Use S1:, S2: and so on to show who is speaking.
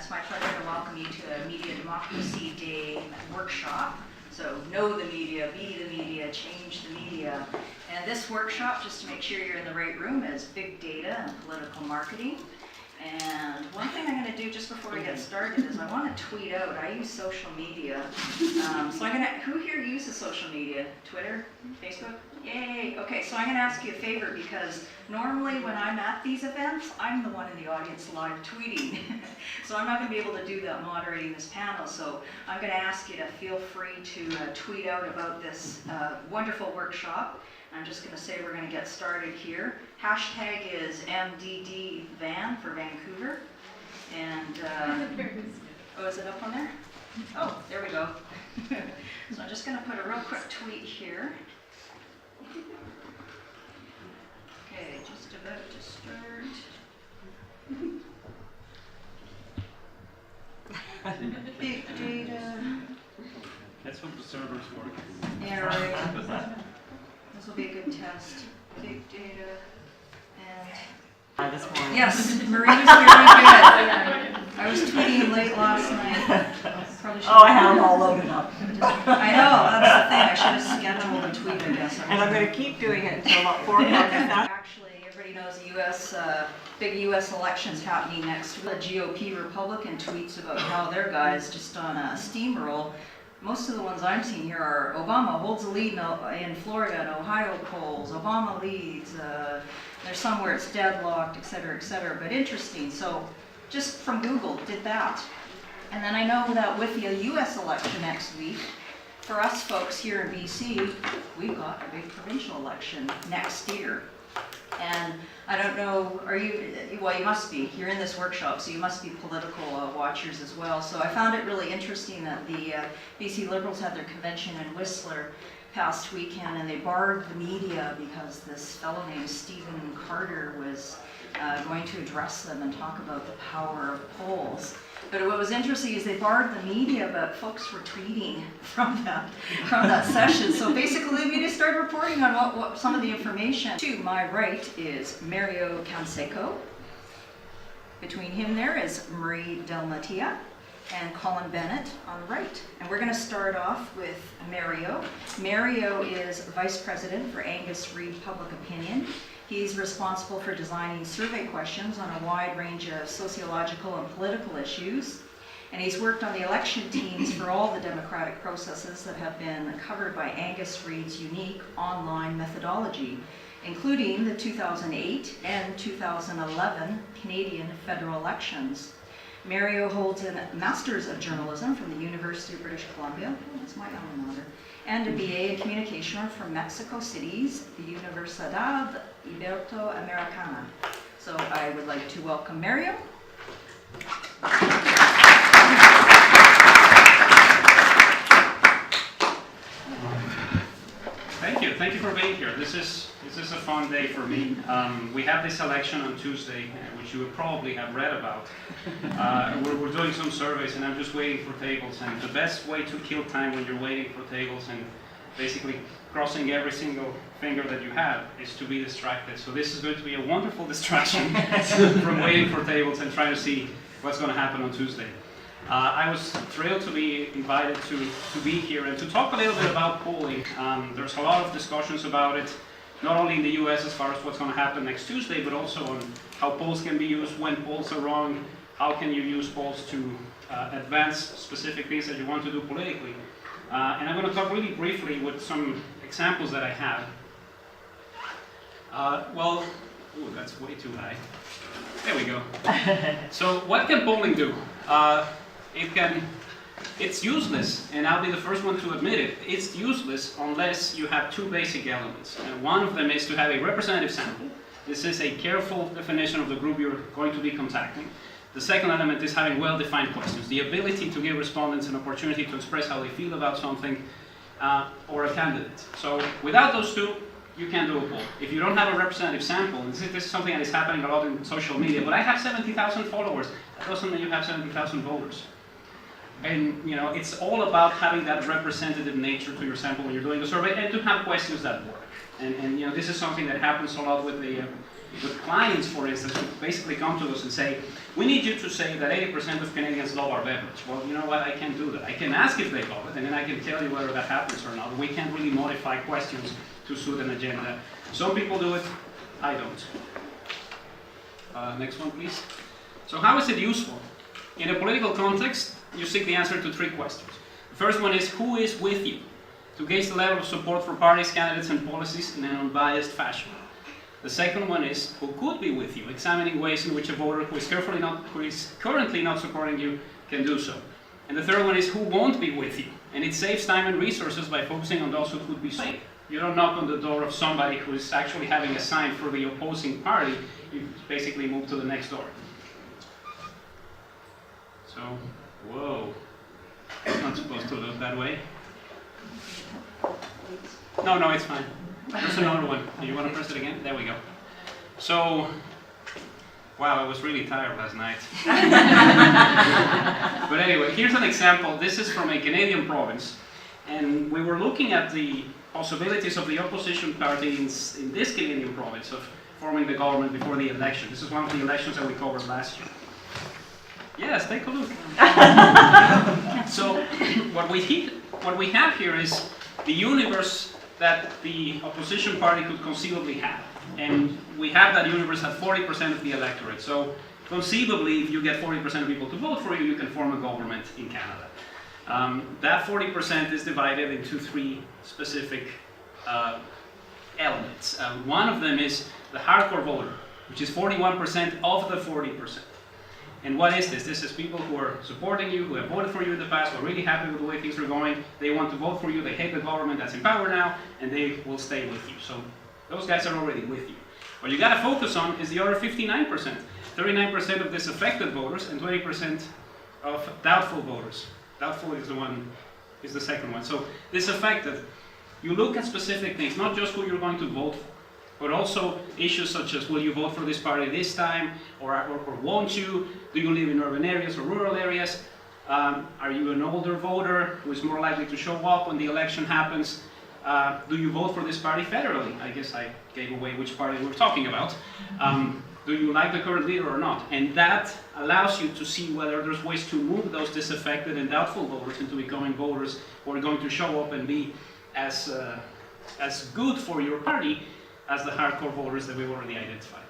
S1: it's my pleasure to welcome you to a Media Democracy Day workshop. So know the media, be the media, change the media. And this workshop, just to make sure you're in the right room, is big data and political marketing. And one thing I'm going to do just before we get started is I want to tweet out. I use social media. So I'm going to, who here uses social media? Twitter? Facebook? Yay! Okay, so I'm going to ask you a favor because normally when I'm at these events, I'm the one in the audience live tweeting. So I'm not going to be able to do that moderating this panel. So I'm going to ask you to feel free to tweet out about this wonderful workshop. I'm just going to say we're going to get started here. Hashtag is MDD Van for Vancouver. And, oh, is it up on there? Oh, there we go. So I'm just going to put a real quick tweet here. Okay, just about to start. Big data.
S2: Let's hope the servers work.
S1: Yeah, right. This will be a good test. Big data and
S3: This morning.
S1: yes, Marie was very good. I was tweeting late last night.
S3: Oh, I have them all loaded up.
S1: I know, that's the thing. I should have scheduled a tweet, I guess.
S3: And I'm going to keep doing it until about 4 o'clock.
S1: Actually, everybody knows the big U.S. election's happening next week. The GOP Republican tweets about how their guy's just on a steamroll. Most of the ones I'm seeing here are Obama holds the lead in Florida and Ohio polls. Obama leads. There's some where it's deadlocked, et cetera, et cetera. But interesting. So just from Google, did that. And then I know that with the U.S. election next week, for us folks here in BC, we've got a big provincial election next year. And I don't know, are you, well, you must be, you're in this workshop, so you must be political watchers as well. So I found it really interesting that the BC Liberals had their convention in Whistler past weekend, and they barred the media because this fellow named Stephen Carter was going to address them and talk about the power of polls. But what was interesting is they barred the media, but folks were tweeting from that session. So basically the media started reporting on what some of the information. To my right is Mario Canseco. Between him there is Marie Delmatia and Colin Bennett on the right. And we're going to start off with Mario. Mario is Vice President for Angus Reid Public Opinion. He's responsible for designing survey questions on a wide range of sociological and political issues. And he's worked on the election teams for all the democratic processes that have been covered by Angus Reid's unique online methodology, including the 2008 and 2011 Canadian federal elections. Mario holds a Master's of Journalism from the University of British Columbia, that's my alma mater, and a BA in Communication from Mexico City's Universidad Iberoamericana. So I would like to welcome Mario.
S2: Thank you for being here. This is a fun day for me. We have this election on Tuesday, which you would probably have read about. We're doing some surveys, and I'm just waiting for tables. And the best way to kill time when you're waiting for tables and basically crossing every single finger that you have is to be distracted. So this is going to be a wonderful distraction from waiting for tables and trying to see what's going to happen on Tuesday. I was thrilled to be invited to be here and to talk a little bit about polling. There's a lot of discussions about it, not only in the US as far as what's going to happen next Tuesday, but also on how polls can be used, when polls are wrong, how can you use polls to advance specific things that you want to do politically. And I'm going to talk really briefly with some examples that I have. That's way too high. There we go. So what can polling do? It's useless, and I'll be the first one to admit it. It's useless unless you have two basic elements. And one of them is to have a representative sample. This is a careful definition of the group you're going to be contacting. The second element is having well-defined questions, the ability to give respondents an opportunity to express how they feel about something or a candidate. So without those two, you can't do a poll. If you don't have a representative sample, and this is something that is happening a lot in social media, but I have 70,000 followers. That doesn't mean you have 70,000 voters. And it's all about having that representative nature to your sample when you're doing the survey, and to have questions that work. And this is something that happens a lot with the But clients, for instance, would basically come to us and say, we need you to say that 80% of Canadians love our beverage. Well, you know what, I can't do that. I can ask if they love it, and then I can tell you whether that happens or not. We can't really modify questions to suit an agenda. Some people do it, I don't. Next one, please. So how is it useful? In a political context, you seek the answer to 3 questions. The first one is, who is with you? To gauge the level of support for parties, candidates, and policies in an unbiased fashion. The second one is, who could be with you? Examining ways in which a voter who is currently not supporting you can do so. And the third one is, who won't be with you? And it saves time and resources by focusing on those who could be swayed. You don't knock on the door of somebody who is actually having a sign for the opposing party. You basically move to the next door. So, whoa, it's not supposed to look that way. No, it's fine. There's another one. You want to press it again? There we go. So, wow, I was really tired last night. But anyway, here's an example. This is from a Canadian province. And we were looking at the possibilities of the opposition party in this Canadian province of forming the government before the election. This is one of the elections that we covered last year. Yes, take a look. So what we have here is the universe that the opposition party could conceivably have. And we have that universe at 40% of the electorate. So conceivably, if you get 40% of people to vote for you, you can form a government in Canada. That 40% is divided into 3 specific elements. One of them is the hardcore voter, which is 41% of the 40%. And what is this? This is people who are supporting you, who have voted for you in the past, who are really happy with the way things are going. They want to vote for you, they hate the government that's in power now, and they will stay with you. So those guys are already with you. What you got to focus on is the other 59%. 39% of disaffected voters and 20% of doubtful voters. Doubtful is the second one. So disaffected, you look at specific things, not just who you're going to vote for, but also issues such as, will you vote for this party this time, or won't you? Do you live in urban areas or rural areas? Are you an older voter who is more likely to show up when the election happens? Do you vote for this party federally? I guess I gave away which party we're talking about. Do you like the current leader or not? And that allows you to see whether there's ways to move those disaffected and doubtful voters into becoming voters who are going to show up and be as good for your party as the hardcore voters that we've already identified.